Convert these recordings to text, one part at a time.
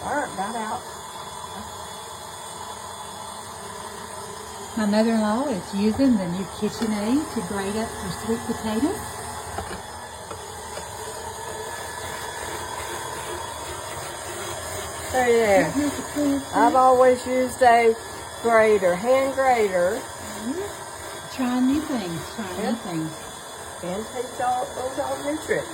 All right, got out. My mother-in-law is using the new KitchenAid to grate up her sweet potatoes. There. I've always used a grater, hand grater. Trying new things, new things. And takes all those all new tricks.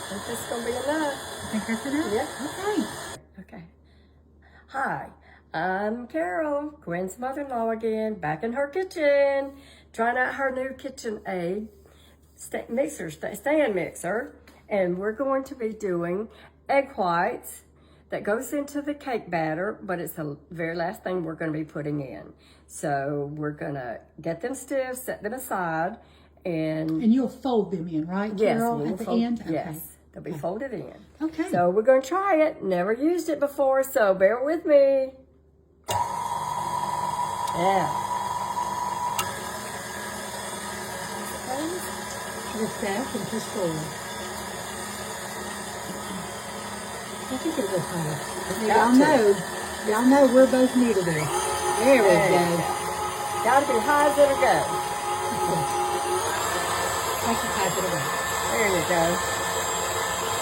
I think this is going to be enough. I think that's enough? Yeah. Okay. Hi, I'm Carol, Gwen's mother-in-law again, back in her kitchen, trying out her new KitchenAid stand mixer, and we're going to be doing egg whites that goes into the cake batter, but it's the very last thing we're going to be putting in. So we're going to get them stiff, set them aside, and you'll fold them in, right, yes, Carol, we'll at the fold, end? yes. Okay. They'll be folded in. Okay. So we're going to try it. Never used it before, so bear with me. Yeah. Just back and push forward. I think it'll go higher. Y'all know we're both new to this. There we go. Gotta be high as it'll go. Like you type it away. There you go.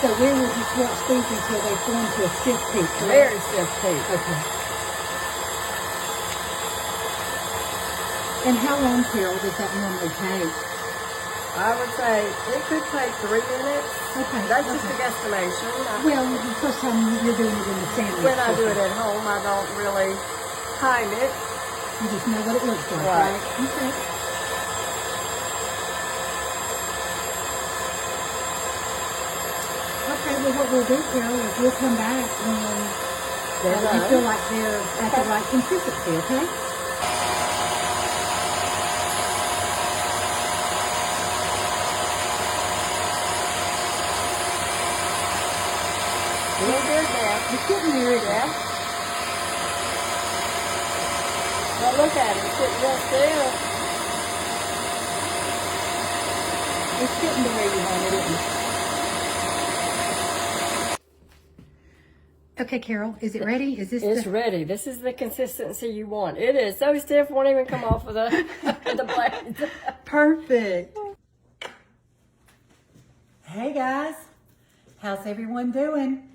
So we will just watch these until they form to a stiff peak. Very stiff peak. Okay. And how long, Carol, does that normally take? I would say it could take 3 minutes. Okay. That's just a guesstimation. Well, the first time you're doing it in the sandwich. When I do it at home, I don't really time it. You just know what it looks like, Right. Okay. Okay, well, what we'll do, Carol, is we'll come back when you feel like they're at the right consistency, okay? Real good now. It's getting there, Yeah. Well, look at it. It's getting real stiff. It's getting to where you want it, isn't it? Okay, Carol, is it ready? Is this It's ready. This is the consistency you want. It is so stiff, won't even come off of the blades. Perfect. Hey guys, how's everyone doing?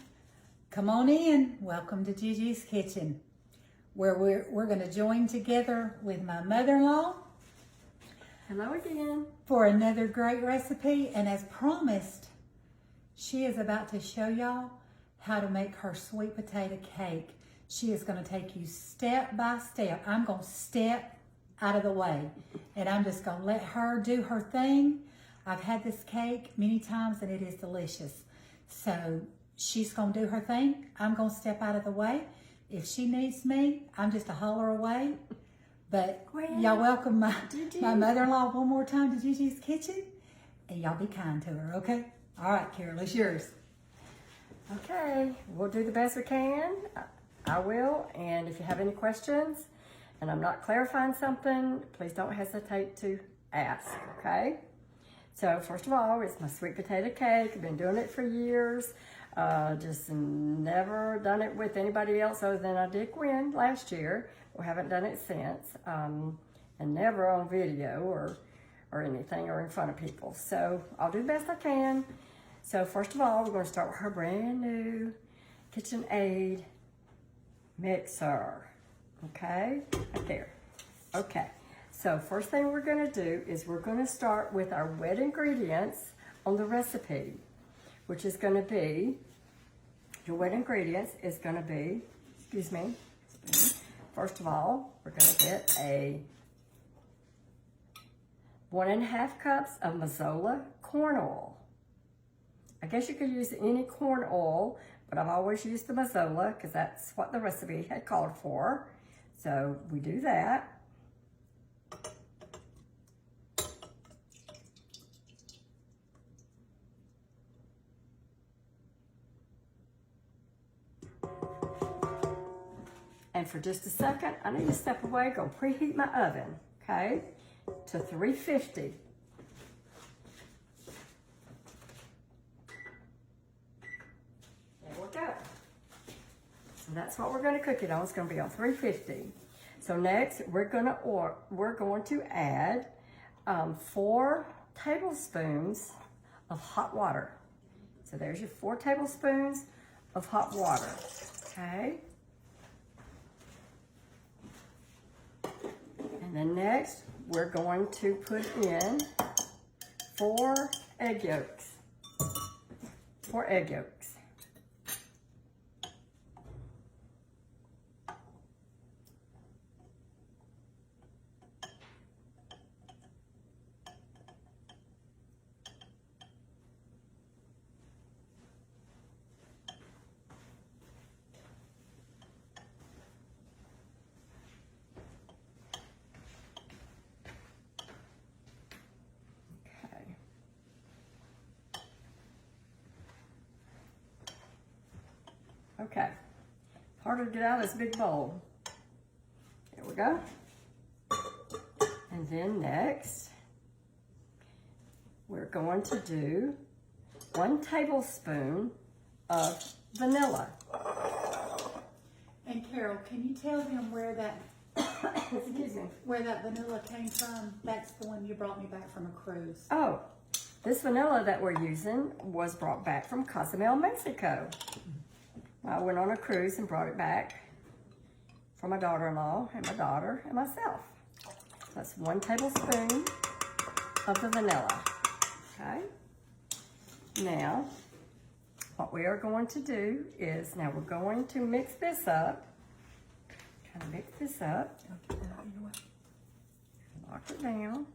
Come on in. Welcome to Gigi's Kitchen, where we're going to join together with my mother-in-law. Hello again. For another great recipe. And as promised, she is about to show y'all how to make her sweet potato cake. She is going to take you step by step. I'm going to step out of the way, and I'm just going to let her do her thing. I've had this cake many times, and it is delicious. So she's going to do her thing. I'm going to step out of the way. If she needs me, I'm just a holler away. But y'all welcome my mother-in-law one more time to Gigi's Kitchen, and y'all be kind to her, okay? All right, Carol, it's yours. Okay, we'll do the best we can. I will, and if you have any questions and I'm not clarifying something, please don't hesitate to ask, okay? So first of all, it's my sweet potato cake. I've been doing it for years. Just never done it with anybody else other than I did Gwen last year. We haven't done it since, and never on video or anything or in front of people. So I'll do the best I can. So first of all, we're going to start with her brand new KitchenAid mixer. Okay, right there. Okay, so first thing we're going to do is we're going to start with our wet ingredients on the recipe, which is going to be, your wet ingredients is going to be, excuse me, first of all, we're going to get 1.5 cups of Mazola corn oil. I guess you could use any corn oil, but I've always used the Mazola because that's what the recipe had called for. So we do that. And for just a second, I need to step away, go preheat my oven, okay, to 350. There we go. So that's what we're gonna cook it on. It's gonna be on 350. So next, we're going to add 4 tablespoons of hot water. So there's your 4 tablespoons of hot water, okay? And then next, we're going to put in 4 egg yolks. 4 egg yolks. Okay, harder to get out of this big bowl. There we go. And then next, we're going to do 1 tablespoon of vanilla. And Carol, can you tell them where that Excuse me. where that vanilla came from? That's the one you brought me back from a cruise. Oh, this vanilla that we're using was brought back from Cozumel, Mexico. I went on a cruise and brought it back for my daughter-in-law and my daughter and myself. That's 1 tablespoon of the vanilla, okay? Now, what we are going to do is, now we're going to mix this up, kind of mix this up, lock it down.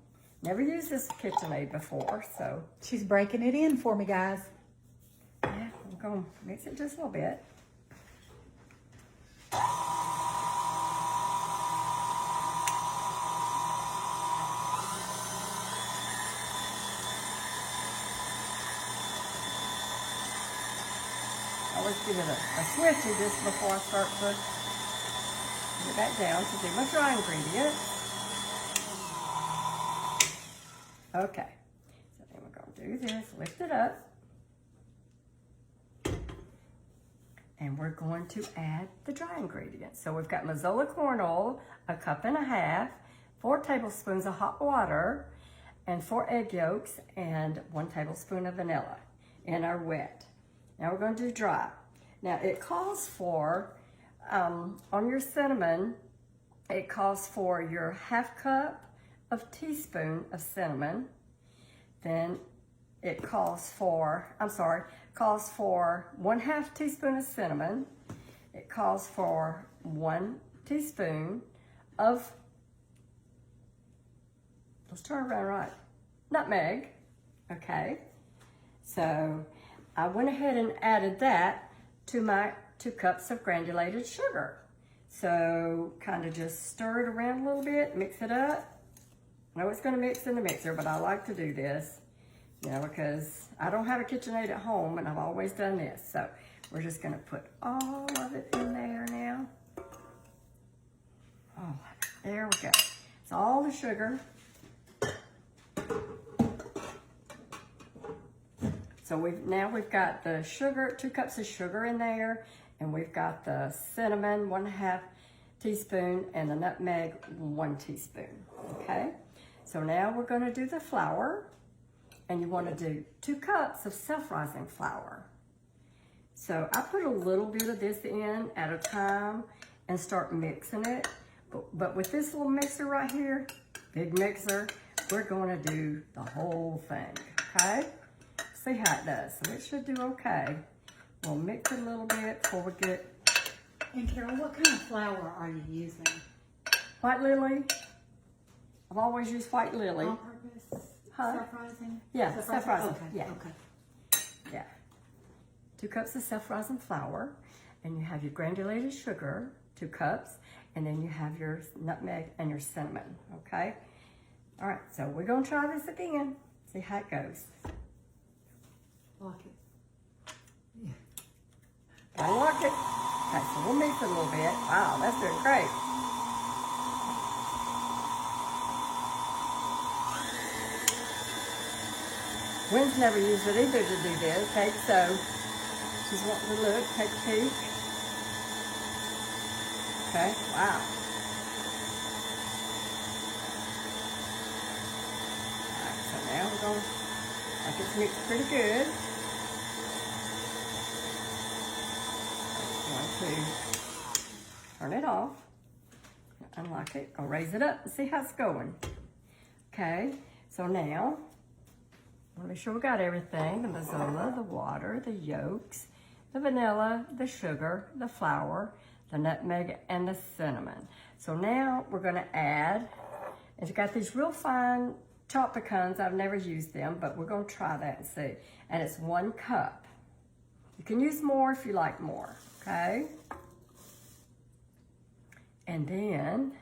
Never used this KitchenAid before, so. She's breaking it in for me, guys. Yeah, I'm going to mix it just a little bit. Always give it a switchy just before I start to put it back down to do my dry ingredient. Okay, so then we're going to do this, lift it up. And we're going to add the dry ingredients. So we've got Mazola corn oil, 1.5 cups, 4 tablespoons of hot water, and 4 egg yolks, and 1 tablespoon of vanilla in our wet. Now we're going to do dry. Now it calls for, on your cinnamon, it calls for your 1/2 cup of teaspoon of cinnamon. Then it calls for, calls for 1/2 teaspoon of cinnamon. It calls for 1 teaspoon of, let's turn around right, nutmeg, okay? So I went ahead and added that to my 2 cups of granulated sugar. So kind of just stir it around a little bit, mix it up. I know it's gonna mix in the mixer, but I like to do this, you know, because I don't have a KitchenAid at home and I've always done this. So we're just gonna put all of it in there now. Oh, there we go. It's all the sugar. So we've got the sugar, 2 cups of sugar in there, and we've got the cinnamon, 1/2 teaspoon, and the nutmeg, 1 teaspoon, okay? So now we're gonna do the flour, and you wanna do 2 cups of self-rising flour. So I put a little bit of this in at a time and start mixing it, but with this little mixer right here, big mixer, we're gonna do the whole thing, okay? See how it does. So it should do okay. We'll mix it a little bit before we get. And Carol, what kind of flour are you using? White Lily. I've always used White Lily. All purpose? Huh? Self-rising? Yeah, self-rising. Okay. Yeah. Okay. Yeah. 2 cups of self-rising flour, and you have your granulated sugar, 2 cups, and then you have your nutmeg and your cinnamon, okay? All right, so we're gonna try this again, see how it goes. Lock it. Gotta lock it. Okay, so we'll mix it a little bit. Wow, that's doing great. Wynn's never used it either to do this. Okay, so she's wanting to look, take a peek. Okay, wow. Alright, so now we're going, like it's mixed pretty good. I'm going to turn it off, unlock it, I'll raise it up and see how it's going. Okay, so now, I want to make sure we got everything, the mazola, the water, the yolks, the vanilla, the sugar, the flour, the nutmeg, and the cinnamon. So now we're going to add, and you got these real fine chopped pecans. I've never used them, but we're going to try that and see. And it's 1 cup. You can use more if you like more, okay? And then,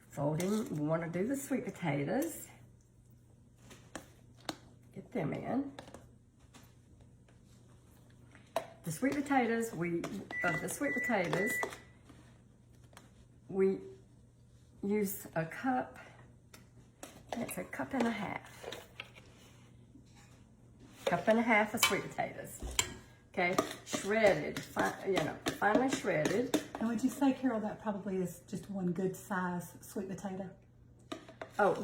folding, we want to do the sweet potatoes. Get them in. The sweet potatoes, we use a cup, it's a cup and a half. Cup and a half of sweet potatoes. Okay, shredded, finely shredded. And would you say, Carol, that probably is just 1 good size sweet potato? Oh,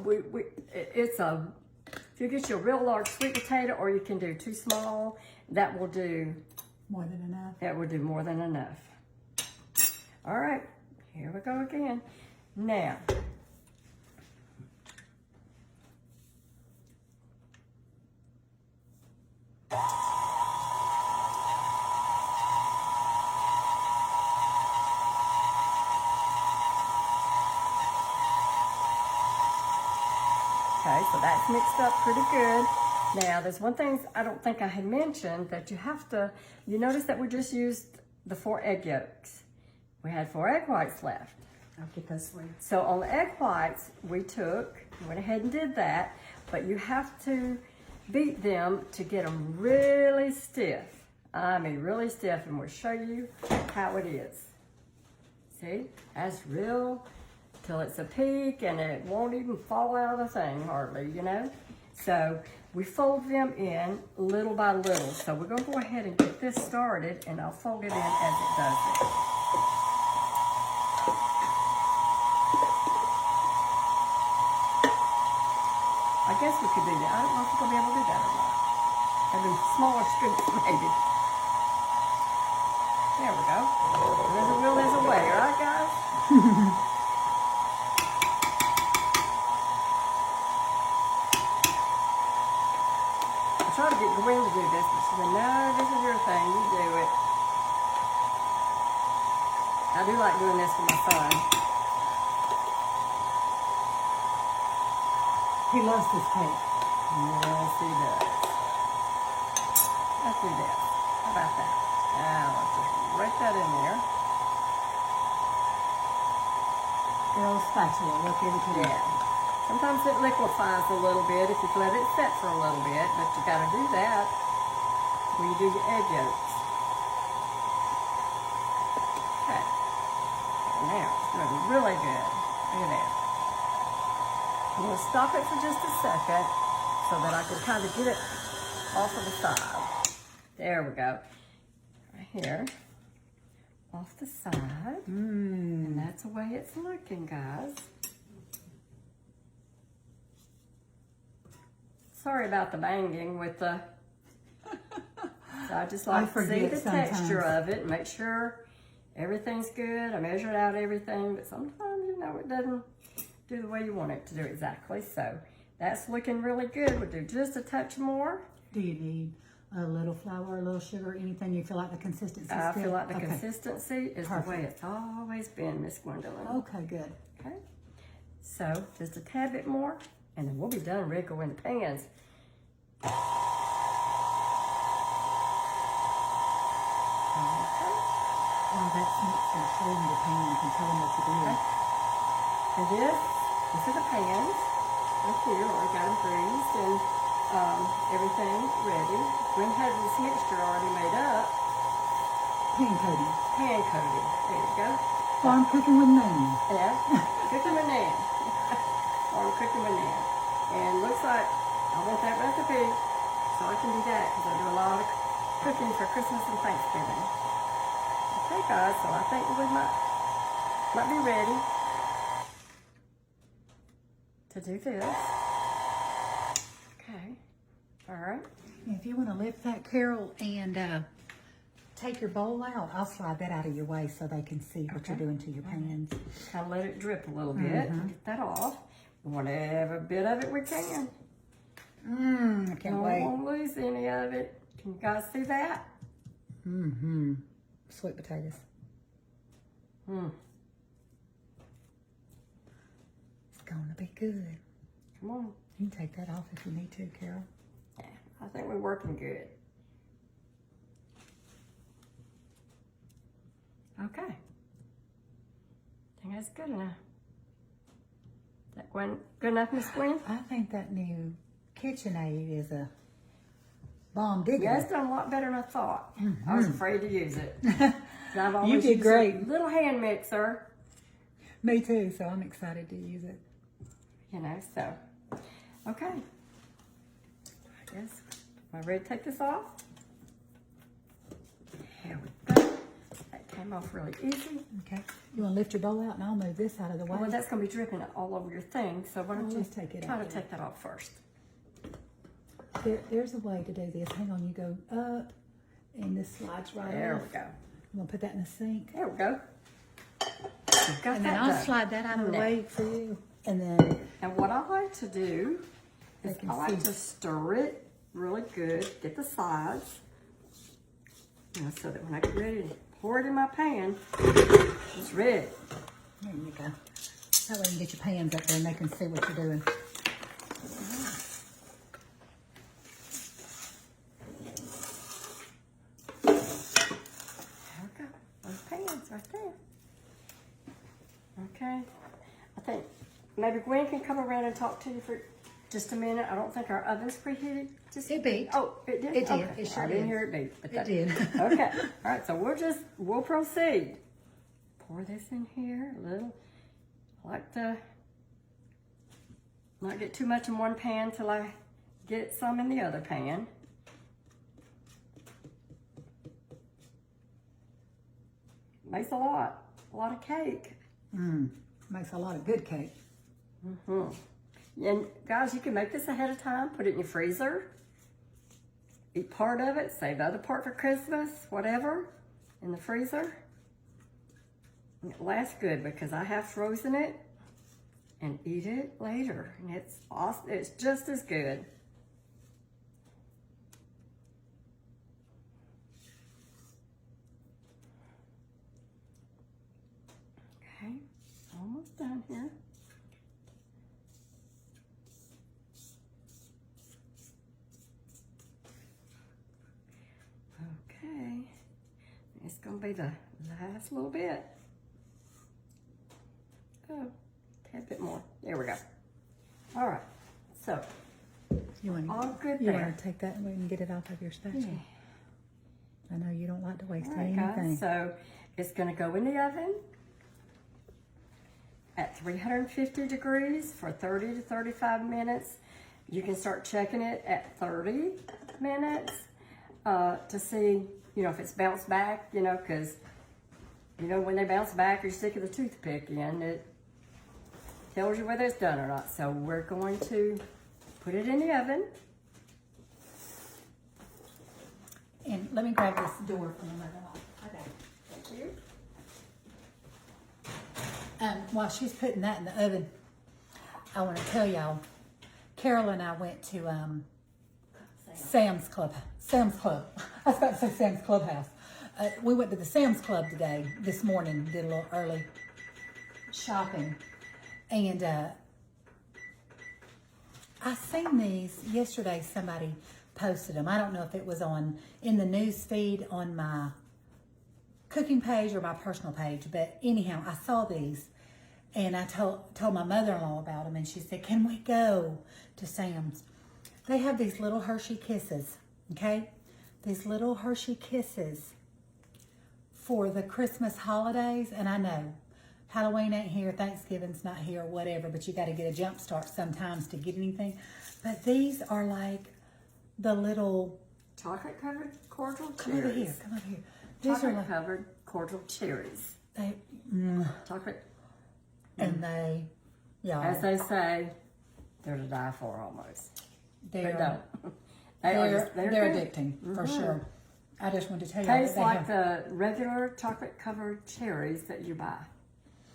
it's a, if you get your real large sweet potato, or you can do 2 small, that will do more than enough. That would do more than enough. All right, here we go again. Now, okay, so that's mixed up pretty good. Now, there's one thing I don't think I had mentioned, that you have to, you notice that we just used the 4 egg yolks. We had 4 egg whites left. I'll get those for you. So on the egg whites, we went ahead and did that, but you have to beat them to get them really stiff. I mean, really stiff, and we'll show you how it is. See, that's real, till it's a peak, and it won't even fall out of the thing hardly, you know? So we fold them in little by little. So we're gonna go ahead and get this started, and I'll fold it in as it does it. I guess we could do that. I don't know if we're gonna be able to do that or not. Having smaller scoops maybe. There we go. There's a will, there's a way, right guys? I tried to get Gwen to do this, but she said, no, this is your thing, you do it. I do like doing this for my son. He loves this cake. Yes, he does. Let's do this. How about that? Now, let's just write that in there. Girl spatula, look into Yeah. that. Sometimes it liquefies a little bit if you let it set for a little bit, but you gotta do that when you do your egg yolks. Okay. Now, it's doing really good. Look at that. I'm gonna stop it for just a second so that I can kind of get it off of the side. There we go. Right here. Off the side. And that's the way it's looking, guys. Sorry about the banging with the, so I just like to see the texture of it and make sure everything's good. I measured out everything, but sometimes, you know, it doesn't do the way you want it to do exactly. So that's looking really good. We'll do just a touch more. Do you need a little flour, a little sugar, anything you feel like the consistency is good? I feel like the consistency is the way it's always been, Miss Gwendolyn. Okay, good. Okay. So just a tad bit more, and then we'll be done ready to go in the pans. Okay. Oh, that's neat. So show them the pan. You can tell them what to do. Okay. And these are the pans. Right here, I got them greased and everything ready. Gwen had this mixture already made up. Pan coating. Pan coating. There you go. Farm cooking with Nan. Yeah, cooking with Nan. Or cooking with Nan. And looks like I want that recipe so I can do that because I do a lot of cooking for Christmas and Thanksgiving. Okay, guys, so I think we might be ready to do this. Okay, all right. If you want to lift that, Carol, and take your bowl out, I'll slide that out of your way so they can see what you're doing to your pans. Kind of let it drip a little bit. Get that off. We want every bit of it we can. I can't wait. Don't want to lose any of it. Can you guys see that? Sweet potatoes. It's going to be good. Come on. You can take that off if you need to, Carol. Yeah, I think we're working good. Okay. I think that's good enough. Is that good enough, Miss Gwen? I think that new KitchenAid is a bomb digger. Yeah, it's done a lot better than I thought. I was afraid to use it. I've You always did used great. a little hand mixer. Me too, so I'm excited to use it. You know, so. Okay. I guess, am I ready to take this off? Here we go. That came off really easy. Okay. You want to lift your bowl out and I'll move this out of the way? Well, that's going to be dripping all over your thing, so why don't I'll you just take it try out to there. take that off first? There's a way to do this. Hang on, you go up and this slides right There off. we go. I'm going to put that in the sink. There we go. You've got And then that I'll done. slide that out of the Now, way for you. And then And what I like to do is They can I like see. to stir it really good, get the sides, you know, so that when I get ready to pour it in my pan, it's ready. there you go. That way you can get your pans up there and they can see what you're doing. There we go. Those pans right there. Okay. I think maybe Gwen can come around and talk to you for just a minute. I don't think our oven's preheated. It beat. Oh, it did? It did. Okay. It sure I didn't did. hear it beep. But It did. Okay. All right. So we'll proceed. Pour this in here a little. I like to not get too much in one pan till I get some in the other pan. Makes a lot of cake. Makes a lot of good cake. And guys, you can make this ahead of time, put it in your freezer, eat part of it, save the other part for Christmas, whatever, in the freezer. And it lasts good because I have frozen it and eat it later. And it's awesome. It's just as good. Okay, almost done here. Okay, it's gonna be the last little bit. Oh, a tad bit more. There we go. All right, so You want all good you there. want to take that and we can get it off of your spatula. Yeah. I know you don't like to waste All right, anything. guys, so it's gonna go in the oven at 350 degrees for 30 to 35 minutes. You can start checking it at 30 minutes to see, you know, if it's bounced back, you know, because, you know, when they bounce back, you're sticking the toothpick in, it tells you whether it's done or not. So we're going to put it in the oven. And let me grab this door from the mother-in-law. Thank you. While she's putting that in the oven, I want to tell y'all, Carol and I went to Sam's Club. I was about to say Sam's Clubhouse. We went to the Sam's Club this morning, did a little early shopping. And I seen these yesterday, somebody posted them. I don't know if it was in the news feed on my cooking page or my personal page, but anyhow, I saw these and I told my mother-in-law about them, and she said, can we go to Sam's? They have these little Hershey Kisses, okay? These little Hershey Kisses for the Christmas holidays. And I know Halloween ain't here, Thanksgiving's not here, whatever, but you got to get a jump start sometimes to get anything. But these are like the little Chocolate covered cordial come over here, cherries. come over here. These are Chocolate like covered cordial cherries. they, Chocolate, and they, yeah, as they say, they're to die for almost. They they're don't. They're they're good. addicting for sure. I just wanted to tell you Tastes that they like have, the regular chocolate covered cherries that you buy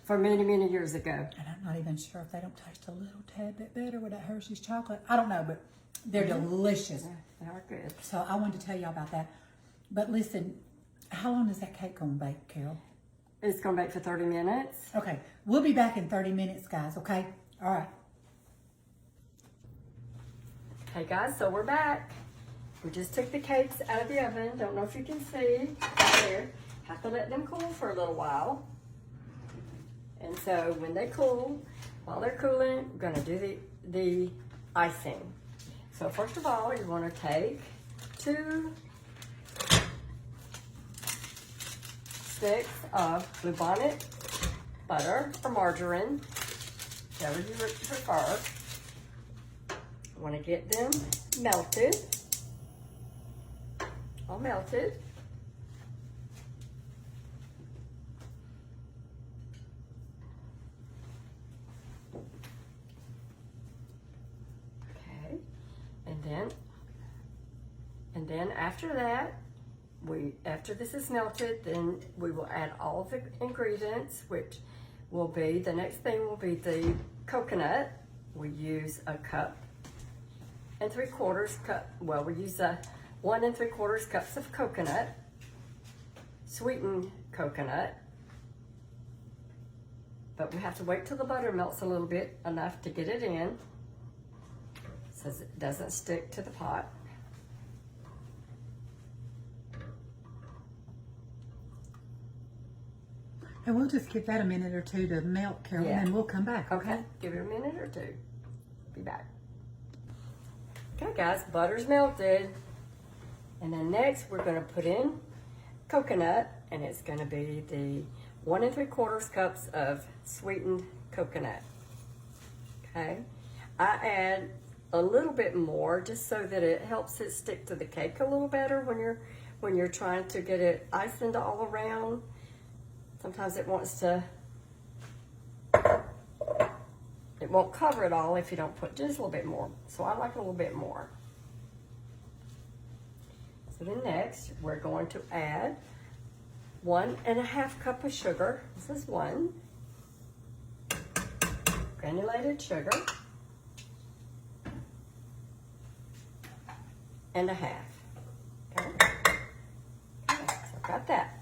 for many, many years ago. and I'm not even sure if they don't taste a little tad bit better with that Hershey's chocolate. I don't know, but they're delicious. Yeah, they are good. So I wanted to tell you about that. But listen, how long is that cake going to bake, Carol? It's going to bake for 30 minutes. Okay, we'll be back in 30 minutes, guys, okay? All right. Hey guys, so we're back. We just took the cakes out of the oven. Don't know if you can see right there. Have to let them cool for a little while. And so when they cool, while they're cooling, we're gonna do the icing. So first of all, you wanna take 2 sticks of Bluebonnet butter or margarine, whatever you prefer. I want to get them melted, all melted. Okay, and then after that, after this is melted, then we will add all of the ingredients, which will be, the next thing will be the coconut. We use a 1 3/4 cup, well, we use 1 3/4 cups of coconut, sweetened coconut. But we have to wait till the butter melts a little bit, enough to get it in, so it doesn't stick to the pot. And we'll just give that a minute or two to melt, Carol, Yeah. and then we'll come back. Okay, give it a minute or two. Be back. Okay guys, butter's melted. And then next we're gonna put in coconut, and it's gonna be the 1 3/4 cups of sweetened coconut. Okay, I add a little bit more just so that it helps it stick to the cake a little better when you're trying to get it iced all around. Sometimes it wants to, it won't cover it all if you don't put just a little bit more. So I like a little bit more. So then next, we're going to add 1 1/2 cup of sugar. This is 1. Granulated sugar. And 1/2. Okay. Okay, so I've got that.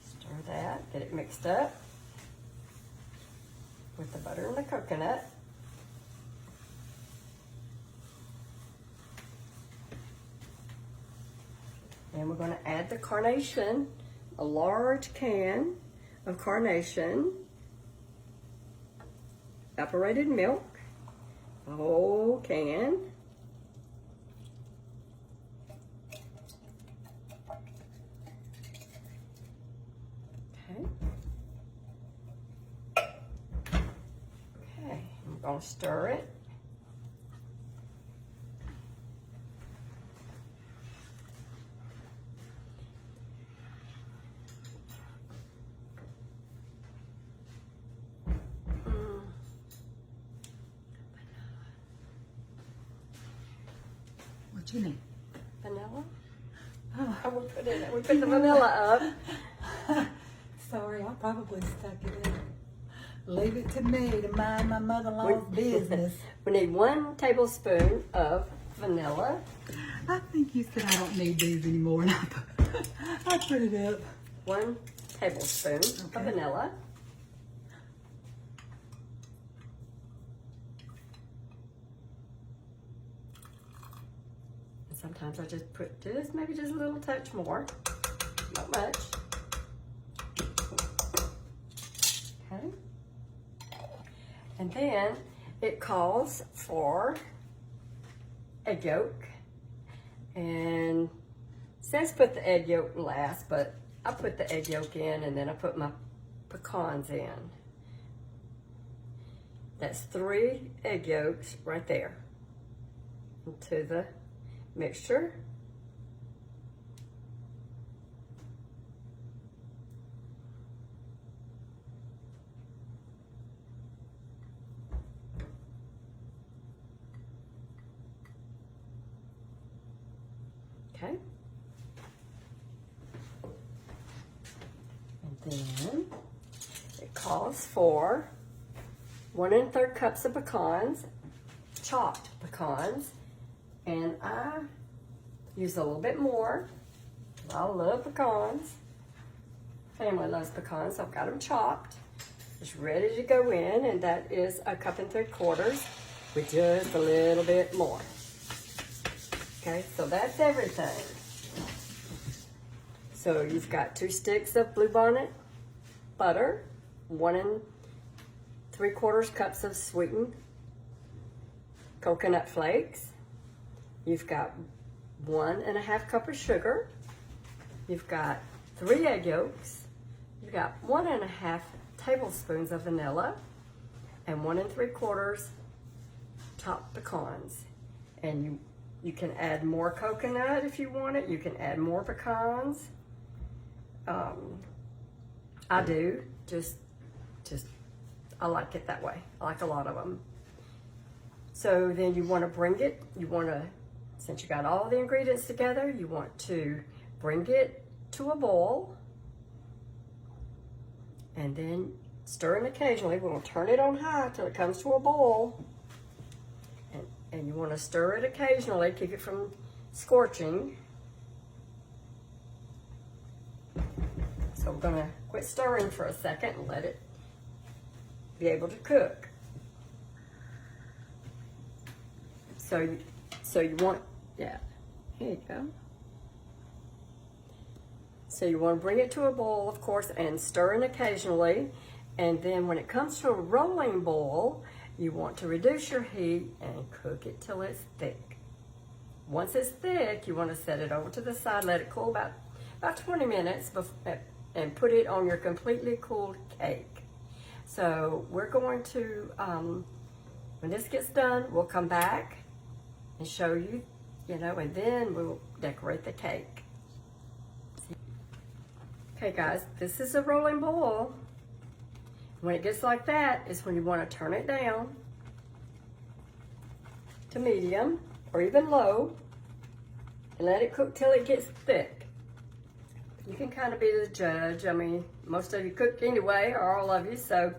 Stir that, get it mixed up with the butter and the coconut. And we're going to add the carnation, a large can of carnation, evaporated milk, a whole can. Okay. Okay, I'm going to stir it. What you need? Vanilla? Oh, We put the vanilla up. sorry, I probably stuck it in. Leave it to me to mind my mother-in-law's business. We need 1 tablespoon of vanilla. I think you said I don't need these anymore, and I put it up. 1 tablespoon of vanilla. And sometimes I just put maybe just a little touch more, not much. Okay. And then it calls for egg yolk and says put the egg yolk last, but I put the egg yolk in and then I put my pecans in. That's 3 egg yolks right there into the mixture. Okay. And then it calls for 1 1/3 cups of pecans, chopped pecans, and I use a little bit more. I love pecans. Family loves pecans, so I've got them chopped. It's ready to go in, and that is 1 3/4 cups with just a little bit more. Okay, so that's everything. So you've got 2 sticks of bluebonnet butter, 1 3/4 cups of sweetened coconut flakes. You've got 1 1/2 cup of sugar. You've got 3 egg yolks. You've got 1 1/2 tablespoons of vanilla and 1 3/4 chopped pecans. And you can add more coconut if you want it. You can add more pecans. I do, just I like it that way. I like a lot of them. So then you want to bring it, since you got all the ingredients together, you want to bring it to a boil and then stir it occasionally. We're going to turn it on high till it comes to a boil. And you want to stir it occasionally, keep it from scorching. So we're going to quit stirring for a second and let it be able to cook. So you want, yeah, here you go. So you want to bring it to a boil, of course, and stir it occasionally. And then when it comes to a rolling boil, you want to reduce your heat and cook it till it's thick. Once it's thick, you want to set it over to the side, let it cool about 20 minutes and put it on your completely cooled cake. So we're going to, when this gets done, we'll come back and show you, and then we'll decorate the cake. Okay guys, this is a rolling boil. When it gets like that is when you want to turn it down to medium or even low and let it cook till it gets thick. You can kind of be the judge. I mean, most of you cook anyway, or all of you, so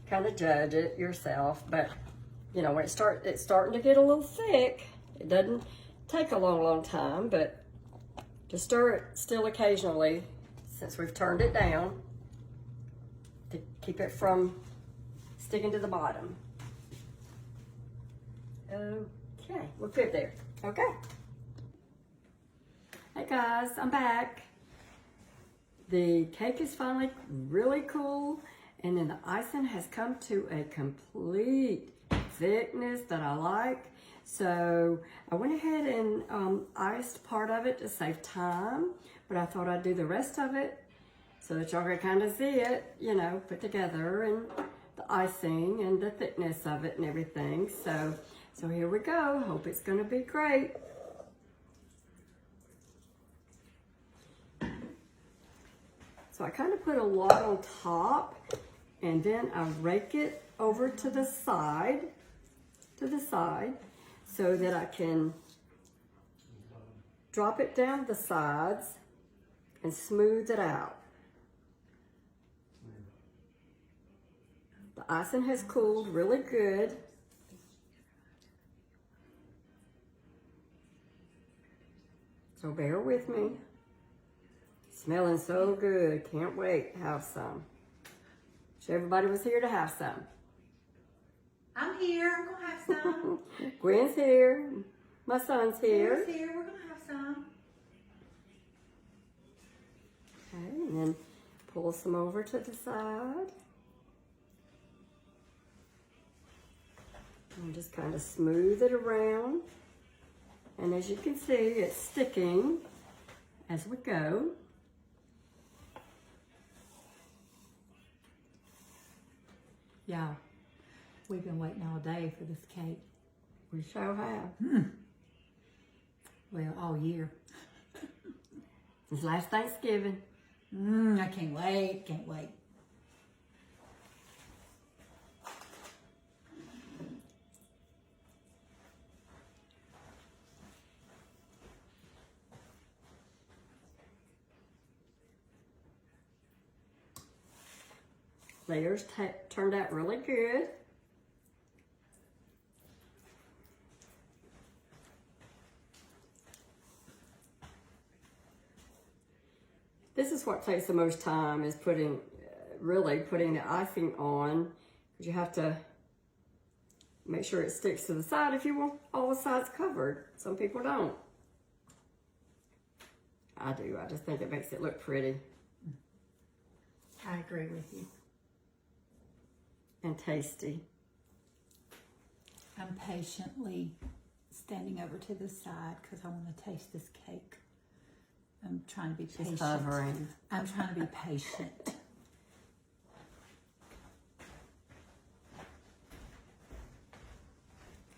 kind of judge it yourself. But when it's starting to get a little thick, it doesn't take a long time, but just stir it still occasionally since we've turned it down, to keep it from sticking to the bottom. Okay, we're good there. Okay. Hey guys, I'm back. The cake is finally really cool, and then the icing has come to a complete thickness that I like. So I went ahead and iced part of it to save time, but I thought I'd do the rest of it so that y'all can kind of see it, put together, and the icing and the thickness of it and everything. So here we go. Hope it's gonna be great. So I kind of put a lot on top, and then I rake it over to the side, so that I can drop it down the sides and smooth it out. The icing has cooled really good. So bear with me. Smelling so good. Can't wait to have some. Wish everybody was here to have some. I'm here. I'm going to have some. Gwen's here. My son's here. Gwen's here. We're going to have some. Okay, and then pull some over to the side. And just kind of smooth it around. And as you can see, it's sticking. as we go. Y'all, we've been waiting all day for this cake. We sure have. Well, all year. It's last Thanksgiving. I can't wait, can't wait. Layers turned out really good. This is what takes the most time, is really putting the icing on. You have to make sure it sticks to the side if you want all the sides covered. Some people don't. I do. I just think it makes it look pretty. I agree with you. And tasty. I'm patiently standing over to the side because I want to taste this cake. I'm trying to be patient. She's hovering. I'm trying to be patient.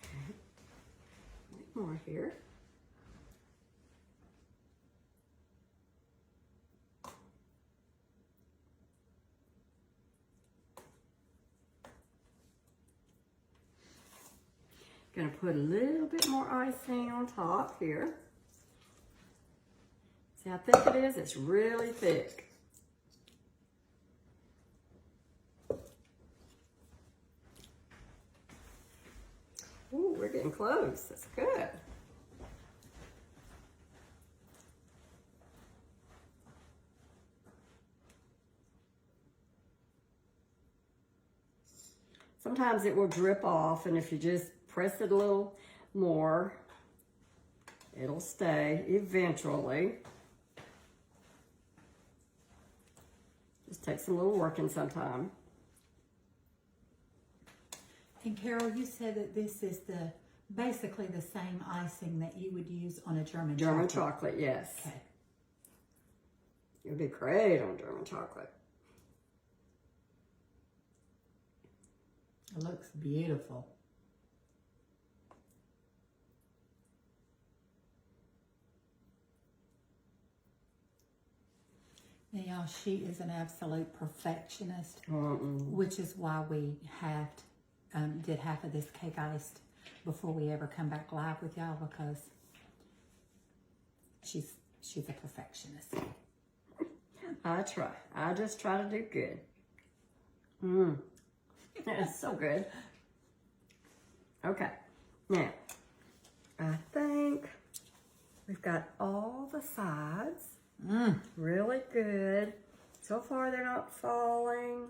Okay. A bit more here. Gonna put a little bit more icing on top here. See how thick it is? It's really thick. Ooh, we're getting close. That's good. Sometimes it will drip off, and if you just press it a little more, it'll stay eventually. Just takes a little working sometime. And Carol, you said that this is basically the same icing that you would use on a German chocolate, yes. Okay. It would be great on German chocolate. It looks beautiful. Now, y'all, she is an absolute perfectionist, which is why we did half of this cake iced before we ever come back live with y'all, because she's a perfectionist. I try. I just try to do good. It's so good. Okay. Now, I think we've got all the sides. Really good. So far, they're not falling.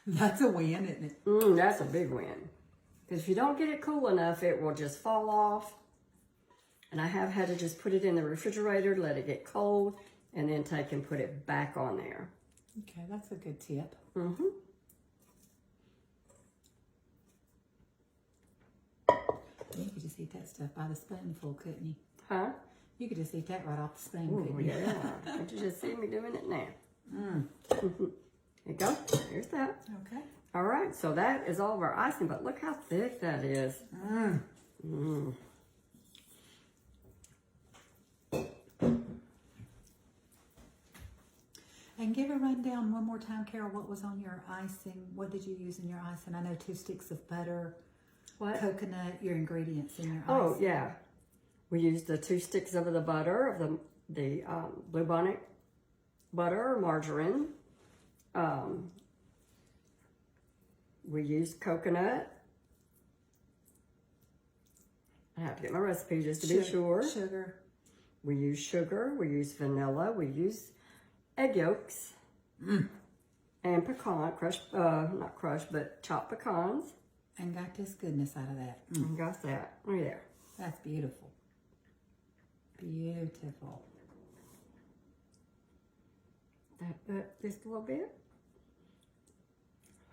That's a win, isn't it? That's a big win. Because if you don't get it cool enough, it will just fall off. And I have had to just put it in the refrigerator, let it get cold, and then take and put it back on there. Okay, that's a good tip. You could just eat that stuff by the spoonful, couldn't you? Huh? You could just eat that right off the spoon, Ooh, couldn't you? yeah. Can't you just see me doing it now? There you go. Here's that. Okay. All right, so that is all of our icing, but look how thick that is. And give a rundown one more time, Carol. What was on your icing? What did you use in your icing? I know 2 sticks of butter, coconut, your ingredients in your icing. Oh, yeah. We used the 2 sticks of the butter, of the Bluebonnet butter, margarine. We used coconut. I have to get my recipe just to be sure. Sugar. We use sugar. We use vanilla. We use egg yolks. And pecan, not crushed, but chopped pecans. And got this goodness out of that. And got that. Look at there. That's beautiful. Beautiful. Just a little bit.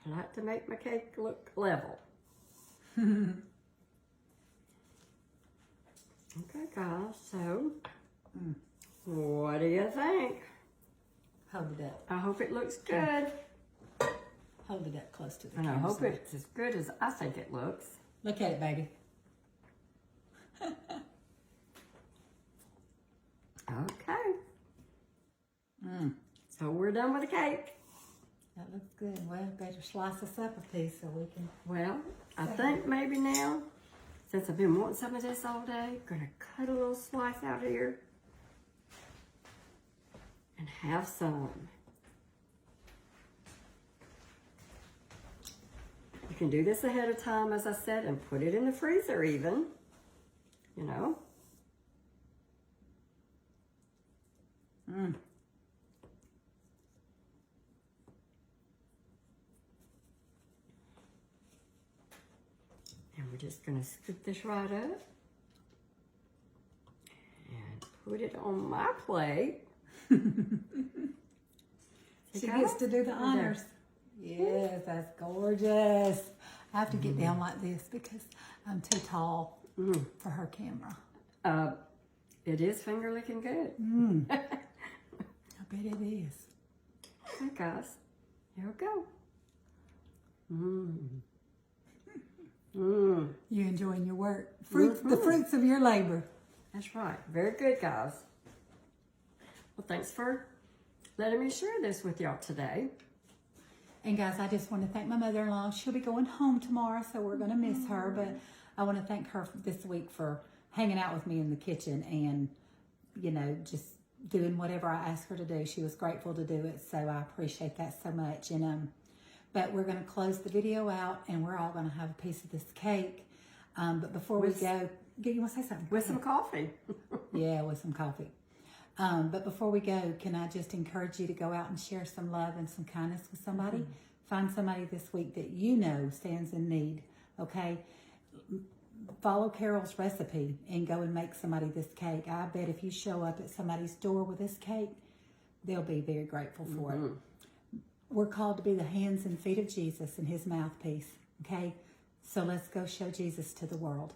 I like to make my cake look level. Okay, guys, so What do you think? Hold it up. I hope it looks good. Hold it up close to the And I camera. hope it's as good as I think it looks. Look at it, baby. Okay. So we're done with the cake. That looks good. Well, better slice us up a piece so we can. Well, I think maybe now, since I've been wanting some of this all day, gonna cut a little slice out here and have some. You can do this ahead of time, as I said, and put it in the freezer even, you know. And we're just gonna scoop this right up and put it on my plate. She gets to do the honors. Yes, that's gorgeous. I have to get down like this because I'm too tall for her camera. It is finger licking good. I bet it is. Okay, guys, here we go. You enjoying your work. The fruits of your labor. That's right. Very good, guys. Well, thanks for letting me share this with y'all today. And guys, I just want to thank my mother-in-law. She'll be going home tomorrow, so we're going to miss her. But I want to thank her this week for hanging out with me in the kitchen and, you know, just doing whatever I asked her to do. She was grateful to do it, so I appreciate that so much. And but we're going to close the video out, and we're all going to have a piece of this cake. But before we go, you want to say something? With some coffee. Yeah, with some coffee. But before we go, can I just encourage you to go out and share some love and some kindness with somebody? Find somebody this week that you know stands in need, okay? Follow Carol's recipe and go and make somebody this cake. I bet if you show up at somebody's door with this cake, they'll be very grateful for it. We're called to be the hands and feet of Jesus and his mouthpiece, okay? So let's go show Jesus to the world.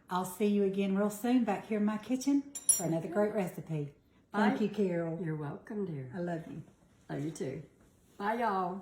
I'll see you again real soon back here in my kitchen for another great recipe. Thank you, Carol. You're welcome, dear. I love you. Love you too. Bye, y'all.